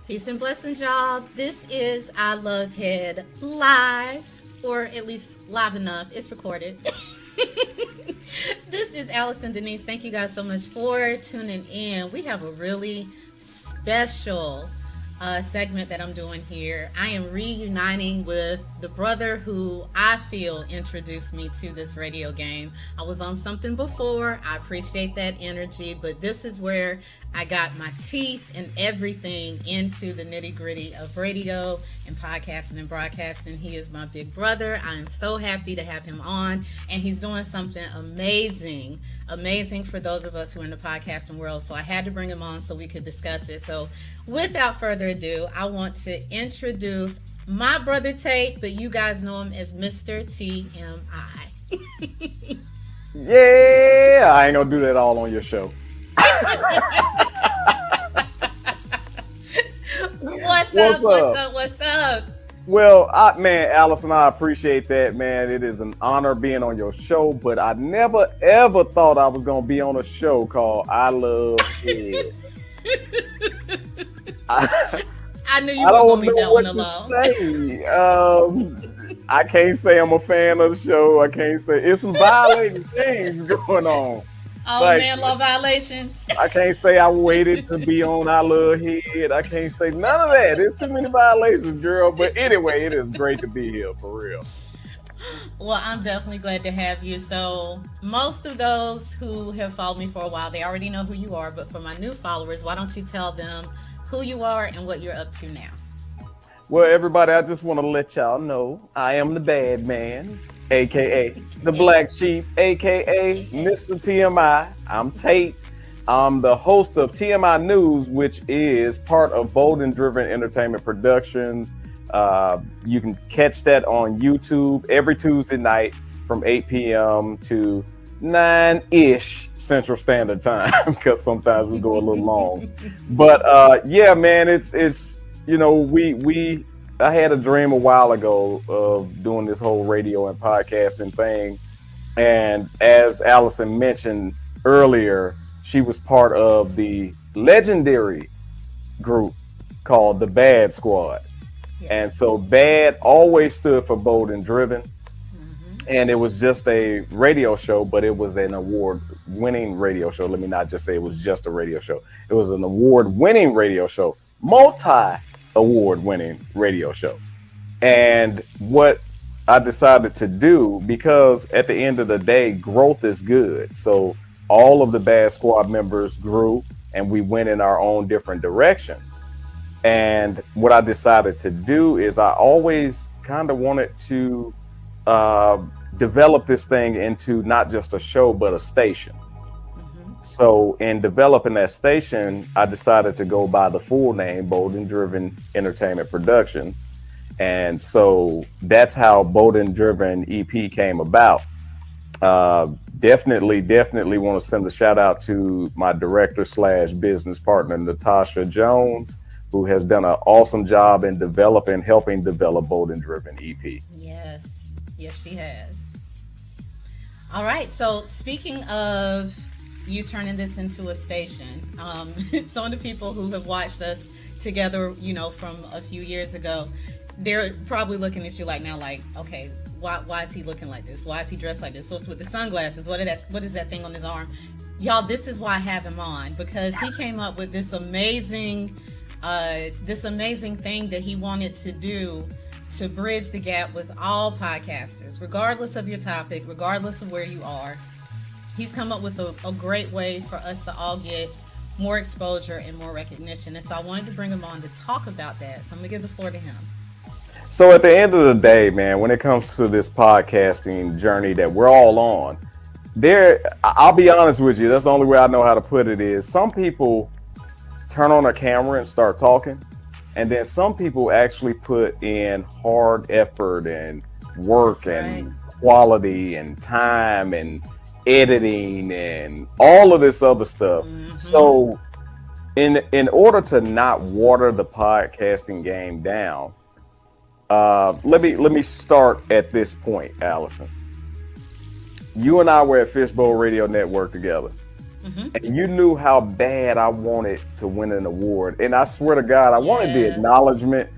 Peace and blessings, y'all. This is I Love Head live, or at least live enough. It's recorded. This is Allison, Denise. Thank you guys so much for tuning in. We have a really special segment that I'm doing here. I am reuniting with the brother who I feel introduced me to this radio game. I was on something before. I appreciate that energy, but this is where I got my teeth and everything into the nitty gritty of radio and podcasting and broadcasting. He is my big brother. I am so happy to have him on, and he's doing something amazing for those of us who are in the podcasting world. So I had to bring him on so we could discuss it. So without further ado, I want to introduce my brother Tate, but you guys know him as Mr. TMI. Yeah, I ain't gonna do that all on your show. What's up? Well, man, Allison, I appreciate that, man. It is an honor being on your show, but I never, ever thought I was going to be on a show called I Love Head. I knew you were going to leave that one alone. I can't say I'm a fan of the show. I can't say it's some violating things going on. Oh, like, man, law violations. I can't say I waited to be on I Love Head. I can't say none of that. There's too many violations, girl. But anyway, it is great to be here, for real. Well, I'm definitely glad to have you. So most of those who have followed me for a while, they already know who you are. But for my new followers, why don't you tell them who you are and what you're up to now? Well, everybody, I just want to let y'all know I am the bad man, a.k.a. the Black Sheep, a.k.a. Mr. TMI. I'm Tate. I'm the host of TMI News, which is part of Bold and Driven Entertainment Productions. You can catch that on YouTube every Tuesday night from 8 p.m. to 9-ish Central Standard Time, because sometimes we go a little long. But yeah, man, it's you know, I had a dream a while ago of doing this whole radio and podcasting thing. And as Allison mentioned earlier, she was part of the legendary group called the Bad Squad. Yes. And so BAD always stood for Bold and Driven. Mm-hmm. And it was just a radio show, but it was an award-winning radio show. Let me not just say it was just a radio show. It was an award-winning radio show, multi-award-winning radio show. And what I decided to do, because at the end of the day, growth is good. So all of the Bad Squad members grew and we went in our own different directions. And what I decided to do is I always kind of wanted to develop this thing into not just a show, but a station. Mm-hmm. So in developing that station, I decided to go by the full name, Bold and Driven Entertainment Productions. And so that's how Bold and Driven EP came about. Definitely want to send a shout out to my director / business partner, Natasha Jones, who has done an awesome job in helping develop Bold and Driven EP. Yes, she has. All right. So speaking of you turning this into a station, some of the people who have watched us together, you know, from a few years ago, they're probably looking at you like, okay, why is he looking like this? Why is he dressed like this? So it's with the sunglasses. What is that thing on his arm? Y'all, this is why I have him on, because he came up with this amazing thing that he wanted to do to bridge the gap with all podcasters, regardless of your topic, regardless of where you are. He's come up with a great way for us to all get more exposure and more recognition. And so I wanted to bring him on to talk about that. So I'm gonna give the floor to him. So at the end of the day, man, when it comes to this podcasting journey that we're all on, I'll be honest with you, that's the only way I know how to put it is some people turn on a camera and start talking. And then some people actually put in hard effort and work and quality and time and editing and all of this other stuff. Mm-hmm. So in order to not water the podcasting game down, let me start at this point, Allison. You and I were at Fishbowl Radio Network together. and you knew how bad I wanted to win an award. And I swear to God, I wanted the Yes. acknowledgement,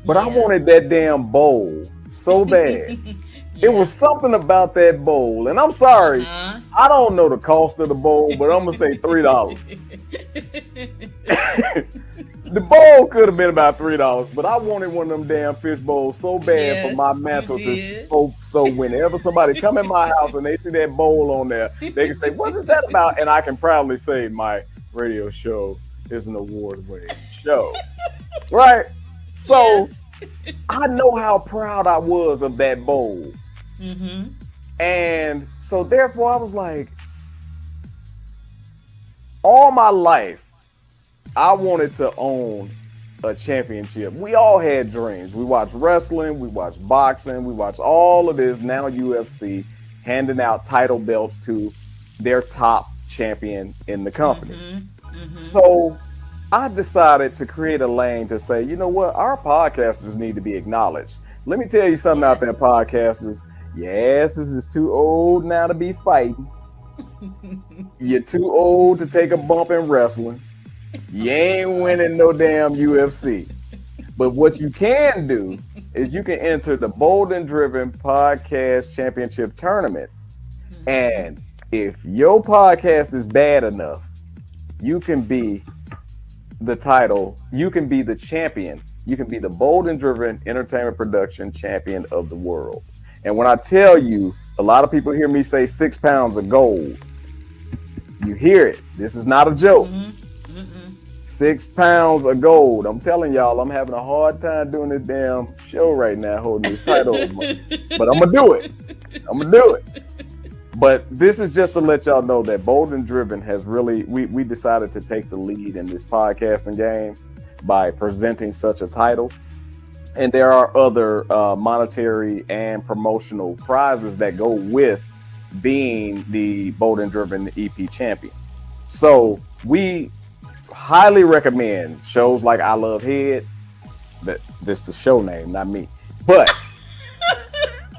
but I Yeah. wanted that damn bowl so bad. It was something about that bowl, and I'm sorry, I don't know the cost of the bowl, but I'm gonna say $3. The bowl could have been about $3, but I wanted one of them damn fish bowls so bad for my Yes, you mantle to did. so whenever somebody come in my house and they see that bowl on there, they can say, "What is that about?" And I can proudly say, "My radio show is an award-winning show." Right? So Yes. I know how proud I was of that bowl. And so therefore I was like, all my life, I wanted to own a championship. We all had dreams. We watched wrestling, we watched boxing, we watched all of this, now UFC, handing out title belts to their top champion in the company. So I decided to create a lane to say, you know what, our podcasters need to be acknowledged. Let me tell you something out there, podcasters. Your asses is too old now to be fighting. You're too old to take a bump in wrestling. You ain't winning no damn UFC. But what you can do is you can enter the Bold and Driven Podcast Championship Tournament. And if your podcast is bad enough, you can be the title, you can be the champion. You can be the Bold and Driven Entertainment Production Champion of the world. And when I tell you, a lot of people hear me say 6 pounds of gold. You hear it. This is not a joke. 6 pounds of gold. I'm telling y'all, I'm having a hard time doing this damn show right now, holding this title. But I'm going to do it. I'm going to do it. But this is just to let y'all know that Bold and Driven has really, we decided to take the lead in this podcasting game by presenting such a title. And there are other monetary and promotional prizes that go with being the Bold and Driven EP champion. So we highly recommend shows like I Love Head. That this is the show name, not me. But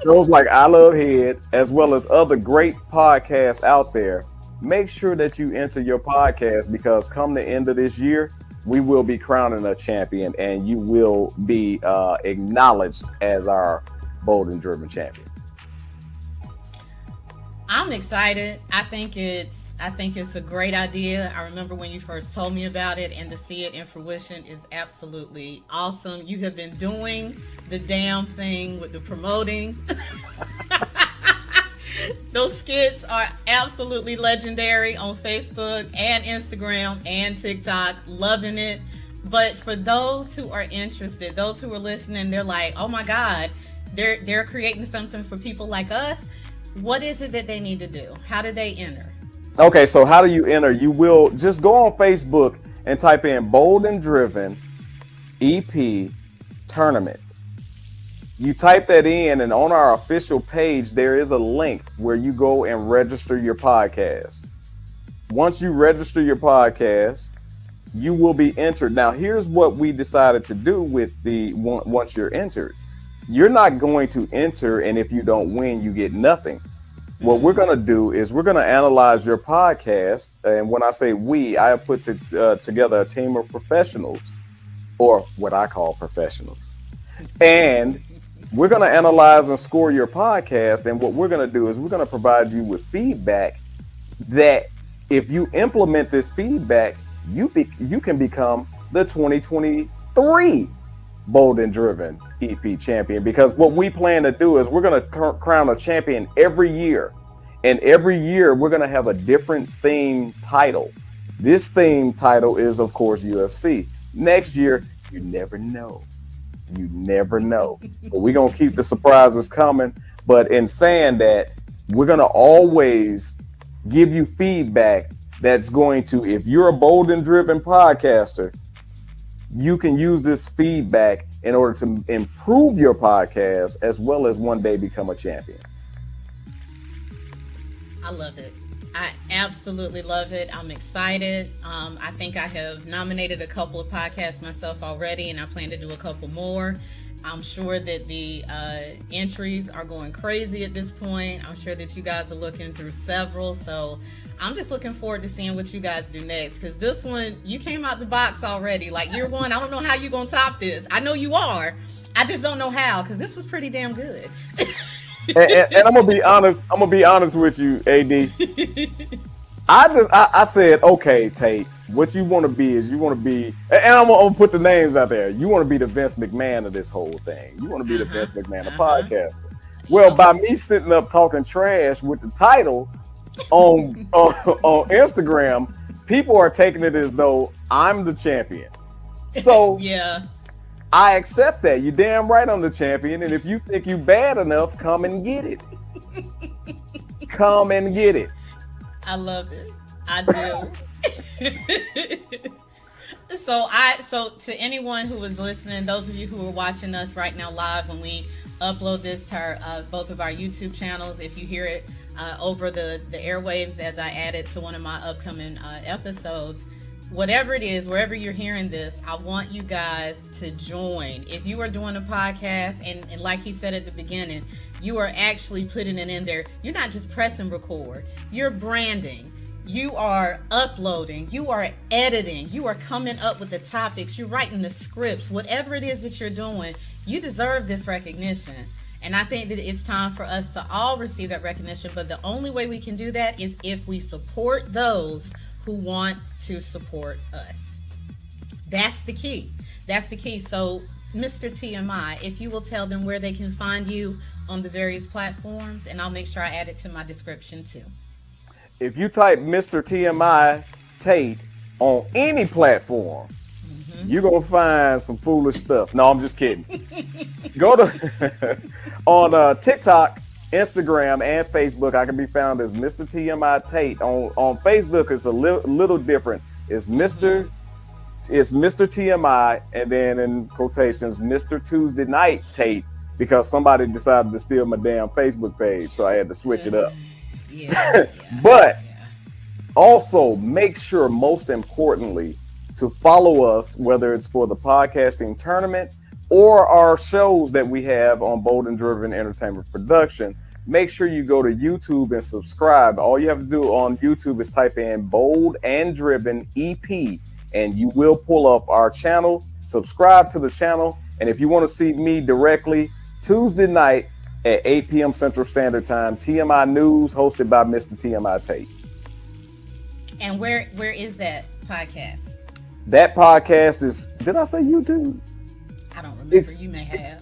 shows like I Love Head, as well as other great podcasts out there. Make sure that you enter your podcast, because come the end of this year, we will be crowning a champion, and you will be acknowledged as our Bold and Driven champion. I'm excited. I think it's a great idea. I remember when you first told me about it, and to see it in fruition is absolutely awesome. You have been doing the damn thing with the promoting. Those skits are absolutely legendary on Facebook and Instagram and TikTok. Loving it. But for those who are interested, those who are listening, they're like, oh my God, they're creating something for people like us. What is it that they need to do? How do they enter? Okay, so how do you enter? You will just go on Facebook and type in Bold and Driven EP Tournament. You type that in, and on our official page, there is a link where you go and register your podcast. Once you register your podcast, you will be entered. Now, here's what we decided to do with once you're entered. You're not going to enter, and if you don't win, you get nothing. What we're going to do is we're going to analyze your podcast. And when I say we, I have put together a team of professionals, or what I call professionals. And we're going to analyze and score your podcast. And what we're going to do is we're going to provide you with feedback that if you implement this feedback, you can become the 2023 Bold and Driven EP champion. Because what we plan to do is we're going to crown a champion every year. And every year we're going to have a different theme title. This theme title is, of course, UFC. Next year, you never know. You never know. But we're going to keep the surprises coming. But in saying that, we're going to always give you feedback that's going to, if you're a Bold and Driven podcaster, you can use this feedback in order to improve your podcast, as well as one day become a champion. I love it. I absolutely love it. I'm excited. I think I have nominated a couple of podcasts myself already, and I plan to do a couple more. I'm sure that the entries are going crazy at this point. I'm sure that you guys are looking through several. So I'm just looking forward to seeing what you guys do next. Because this one, you came out the box already. Like year one, I don't know how you're going to top this. I know you are. I just don't know how, because this was pretty damn good. and I'm gonna be honest. I'm gonna be honest with you, AD. I said, okay, Tate. What you want to be is you want to be, and I'm gonna put the names out there. You want to be the Vince McMahon of this whole thing. You want to be the Vince McMahon of podcaster. Well, by me sitting up talking trash with the title on Instagram, people are taking it as though I'm the champion. So yeah. I accept that. You're damn right I'm the champion. And if you think you bad enough, come and get it. Come and get it. I love it. I do. So to anyone who is listening, those of you who are watching us right now live, when we upload this to our, both of our YouTube channels, if you hear it over the airwaves as I add it to one of my upcoming episodes, whatever it is, wherever you're hearing this, I want you guys to join. If you are doing a podcast, and like he said at the beginning, you are actually putting it in there. You're not just pressing record. You're branding. You are uploading. You are editing. You are coming up with the topics. You're writing the scripts. Whatever it is that you're doing, you deserve this recognition. And I think that it's time for us to all receive that recognition. But the only way we can do that is if we support those who want to support us. That's the key. That's the key. So, Mr. TMI, if you will tell them where they can find you on the various platforms, and I'll make sure I add it to my description too. If you type Mr. TMI Tate on any platform, you're going to find some foolish stuff. No, I'm just kidding. Go to on TikTok, Instagram, and Facebook. I can be found as Mr. TMI Tate. On Facebook, it's a little different. It's Mr. TMI, and then in quotations, Mr. Tuesday Night Tate, because somebody decided to steal my damn Facebook page, so I had to switch it up. But also make sure, most importantly, to follow us, whether it's for the podcasting tournament or our shows that we have on Bold and Driven Entertainment Production. Make sure you go to YouTube and subscribe. All you have to do on YouTube is type in Bold and Driven EP, and you will pull up our channel. Subscribe to the channel. And if you want to see me directly, Tuesday night at 8 p.m. Central Standard Time, TMI News, hosted by Mr. TMI Tate. And where is that podcast? That podcast is, did I say YouTube? I don't remember. You may have.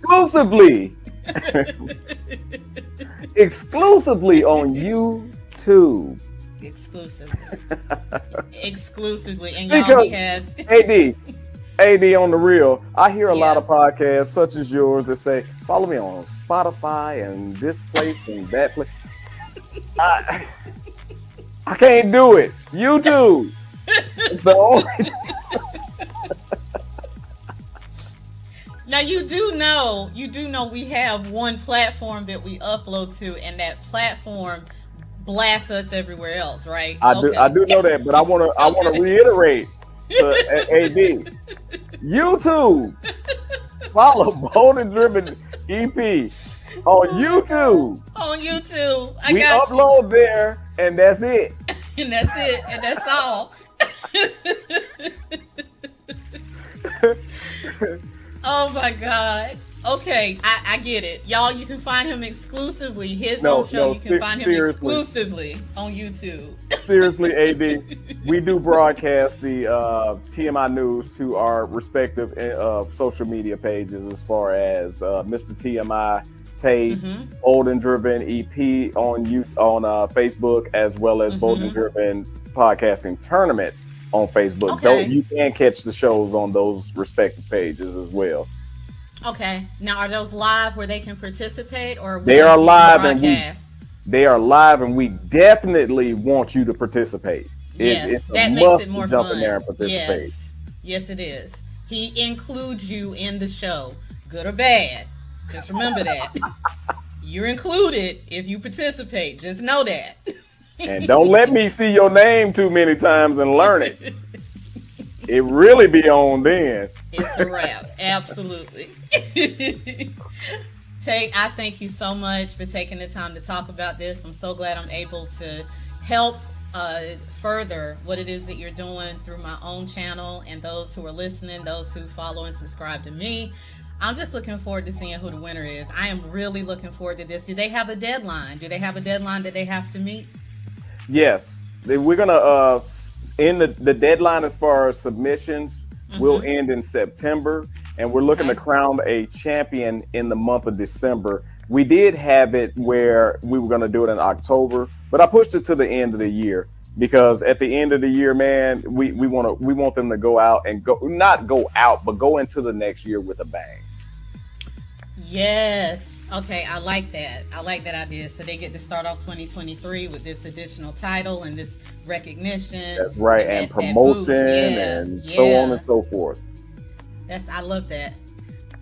Exclusively on YouTube. Exclusively. And y'all has AD on the real. I hear a lot of podcasts such as yours that say, follow me on Spotify and this place and that place. I can't do it. YouTube. It's the only. Now you do know we have one platform that we upload to, and that platform blasts us everywhere else, right? I do know that, but I want to reiterate to AD. YouTube. Follow Bold and Driven EP on YouTube. On YouTube. We upload there, and that's it. And that's it, and that's all. Oh my God. Okay, I get it. Y'all, you can find him exclusively. His own show, you can find him exclusively on YouTube. Seriously, AD, we do broadcast the TMI News to our respective social media pages, as far as Mr. TMI Tate, Bold and Driven EP on Facebook, as well as Bold and Driven Podcasting Tournament on Facebook. Okay. You can catch the shows on those respective pages as well. Okay. Now, are those live where they can participate, or they are live and we definitely want you to participate. It's a must to jump in there and participate. Yes, it is. He includes you in the show, good or bad. Just remember that. You're included if you participate. Just know that. And don't let me see your name too many times and learn it. It really be on then. It's a wrap. Absolutely. Tate, I thank you so much for taking the time to talk about this. I'm so glad I'm able to help further what it is that you're doing through my own channel, and those who are listening, those who follow and subscribe to me. I'm just looking forward to seeing who the winner is. I am really looking forward to this. Do they have a deadline? Do they have a deadline that they have to meet? Yes. We're going to end the deadline as far as submissions. Will end in September, and we're looking to crown a champion in the month of December. We did have it where we were going to do it in October, but I pushed it to the end of the year because at the end of the year, man, we want them to go out and not go out, but go into the next year with a bang. Yes. Okay, I like that. I like that idea. So they get to start off 2023 with this additional title and this recognition. That's right, and promotion and so on and so forth. I love that.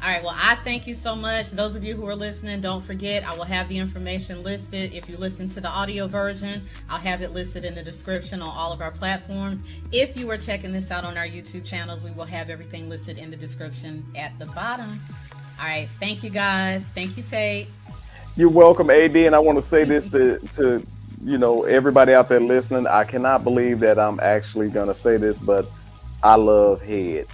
All right, well, I thank you so much. Those of you who are listening, don't forget, I will have the information listed. If you listen to the audio version, I'll have it listed in the description on all of our platforms. If you are checking this out on our YouTube channels, we will have everything listed in the description at the bottom. All right, thank you guys. Thank you, Tate. You're welcome, AD. And I want to say this to everybody out there listening. I cannot believe that I'm actually going to say this, but I love head.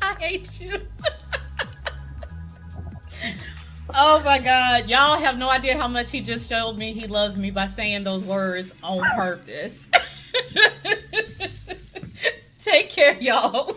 I hate you. Oh my God. Y'all have no idea how much he just showed me he loves me by saying those words on purpose. Take care, y'all.